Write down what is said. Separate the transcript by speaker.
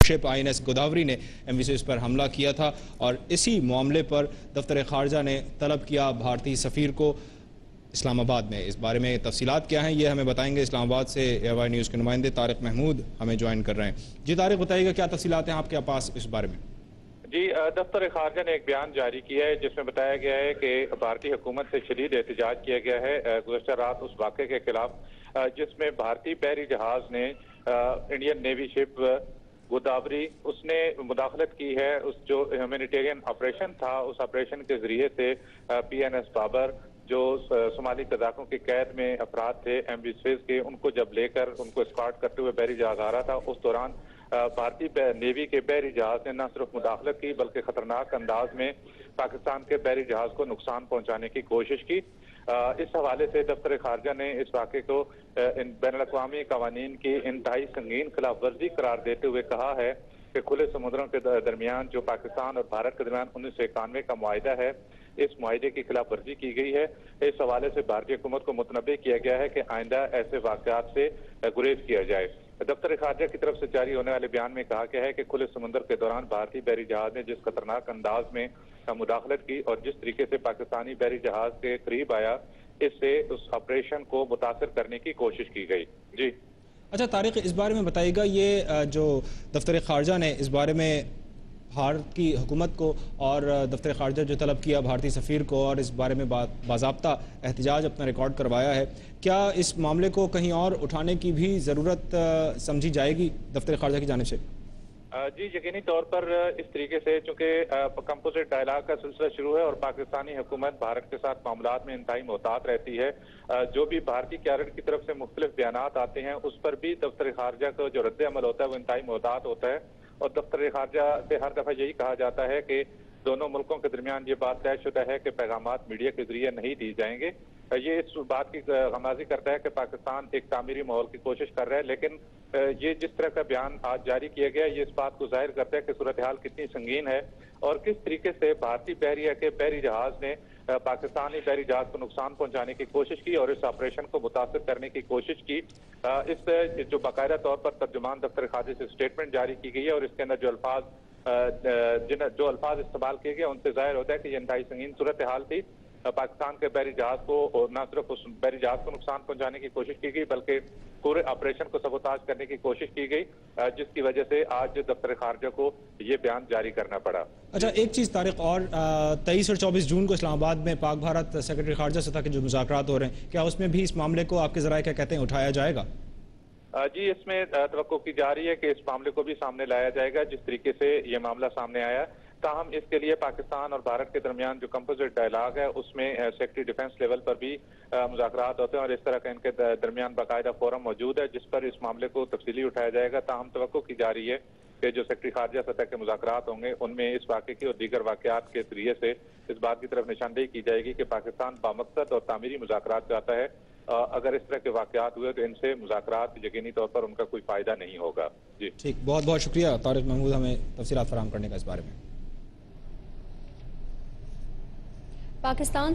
Speaker 1: Ship INS Godavari ने MV पर हमला किया था और इसी मामले पर दफ्तर खारजा ने तलब किया भारतीय सफ़ीर को इस्लामाबाद में। इस बारे में तफसीलात क्या हैं ये हमें बताएंगे। इस्लामाबाद से AY न्यूज़ के नुमाइंदे तारिक महमूद हमें ज्वाइन कर रहे हैं। जी तारिक, बताइएगा क्या तफसीलात हैं आपके पास इस बारे में।
Speaker 2: जी, दफ्तर खारजा ने एक बयान जारी किया है जिसमें बताया गया है कि भारतीय हुकूमत से शदीद एहतजाज किया गया है गुज़श्ता रात उस वाक़े के खिलाफ जिसमें भारतीय बहरी जहाज ने इंडियन नेवी शिप गोदावरी उसने मुदाखलत की है। उस जो ह्यूमैनिटेरियन ऑपरेशन था उस ऑपरेशन के जरिए से PNS बाबर जो सोमाली कज़ाकों की कैद में अफराद थे MV के, उनको जब लेकर उनको स्कॉट करते हुए बहरी जहाज आ रहा था, उस दौरान भारतीय नेवी के बहरी जहाज ने न सिर्फ मुदाखलत की बल्कि खतरनाक अंदाज में पाकिस्तान के बहरी जहाज को नुकसान पहुंचाने की कोशिश की। इस हवाले से दफ्तर खारजा ने इस वाक़े को बैनुल-अक़वामी कवानीन की इंतहाई संगीन खिलाफ वर्जी करार देते हुए कहा है कि खुले समुद्रों के दरमियान जो पाकिस्तान और भारत के दरमियान 1991 का मुआहिदा है, इस मुआहिदे की खिलाफ वर्जी की गई है। इस हवाले से भारतीय हुकूमत को मुतनब्बे किया गया है कि आइंदा ऐसे वाक़यात से गुरेज किया जाए। दफ्तर खारजा की तरफ से जारी होने वाले बयान में कहा गया है कि खुले समुद्र के दौरान भारतीय बहरी जहाज ने जिस खतरनाक अंदाज में मुदाखलत की और जिस तरीके से पाकिस्तानी बहरी जहाज के करीब आया, इससे उस ऑपरेशन को मुतासर करने की कोशिश की गई। जी
Speaker 1: अच्छा तारिक, इस बारे में बताइएगा, ये जो दफ्तर खारजा ने इस बारे में भारत की हुकूमत को और दफ्तर खारजा जो तलब किया भारतीय सफ़ीर को और इस बारे में बाज़ाब्ता एहतजाज अपना रिकॉर्ड करवाया है, क्या इस मामले को कहीं और उठाने की भी ज़रूरत समझी जाएगी दफ्तर खारजा की जानिब से?
Speaker 2: जी, यकीनी तौर पर इस तरीके से चूंकि कंपोजिट डायलॉग का सिलसिला शुरू है और पाकिस्तानी हुकूमत भारत के साथ मामलात में इंतहाई मोहतात रहती है, जो भी भारतीय क्यादत की तरफ से मुख्तलिफ बयानात आते हैं उस पर भी दफ्तर खारजा का जो रद्द अमल होता है वो इंतहाई मोहतात होता है। और दफ्तर खारजा से हर दफा यही कहा जाता है कि दोनों मुल्कों के दरमियान ये बात तयशुदा है कि पैगामात मीडिया के जरिए नहीं दी जाएंगे। ये इस बात की गमाजी करता है कि पाकिस्तान एक तामीरी माहौल की कोशिश कर रहा है, लेकिन ये जिस तरह का बयान आज जारी किया गया ये इस बात को जाहिर करता है कि सूरत हाल कितनी संगीन है और किस तरीके से भारतीय बहरिया के बहरी जहाज ने पाकिस्तानी बहरी जहाज को नुकसान पहुंचाने की कोशिश की और इस ऑपरेशन को मुतासर करने की कोशिश की। इस जो बाकायदा तौर पर तर्जुमान दफ्तर खारजा से स्टेटमेंट जारी की गई है और इसके अंदर जो अल्फाज इस्तेमाल किए गए उनसे जाहिर होता है कि ये इंतहाई संगीन सूरत हाल थी। पाकिस्तान के बहरी जहाज को और न सिर्फ उस बहरी जहाज को नुकसान पहुंचाने की कोशिश की गई बल्कि पूरे ऑपरेशन को सबोताज करने की कोशिश की गई, जिसकी वजह से आज दफ्तर खारजा को ये बयान जारी करना पड़ा।
Speaker 1: अच्छा, एक चीज़ तारिक और 23 और 24 जून को इस्लामाबाद में पाक भारत सेक्रेटरी खारजा सतह के जो मुज़ाकरात हो रहे हैं, क्या उसमें भी इस मामले को आपके ज़राए क्या कहते हैं उठाया जाएगा?
Speaker 2: जी, इसमें तवक्को की जा रही है कि इस मामले को भी सामने लाया जाएगा जिस तरीके से ये मामला सामने आया। ताहम इसके लिए पाकिस्तान और भारत के दरमियान जो कंपोजिट डायलॉग है उसमें सेक्रेटरी डिफेंस लेवल पर भी मुज़ाकरात होते हैं और इस तरह का इनके दरमियान बाकायदा फोरम मौजूद है जिस पर इस मामले को तफसीली उठाया जाएगा। ताहम तवक्को की जा रही है कि जो सेक्रेटरी खारजा सतह के मुज़ाकरात होंगे उनमें इस वाक़े की और दीगर वाक़यात के जरिए से इस बात की तरफ निशानदेही की जाएगी कि पाकिस्तान बामकसद और तामीरी मुज़ाकरात चाहता है। अगर इस तरह के वाक़यात हुए तो इनसे मुज़ाकरात यकीनी तौर पर उनका कोई फ़ायदा नहीं होगा। जी
Speaker 1: ठीक, बहुत बहुत शुक्रिया तारिक महमूद हमें तफसीलात फराहम करने का इस बारे में।
Speaker 3: पाकिस्तान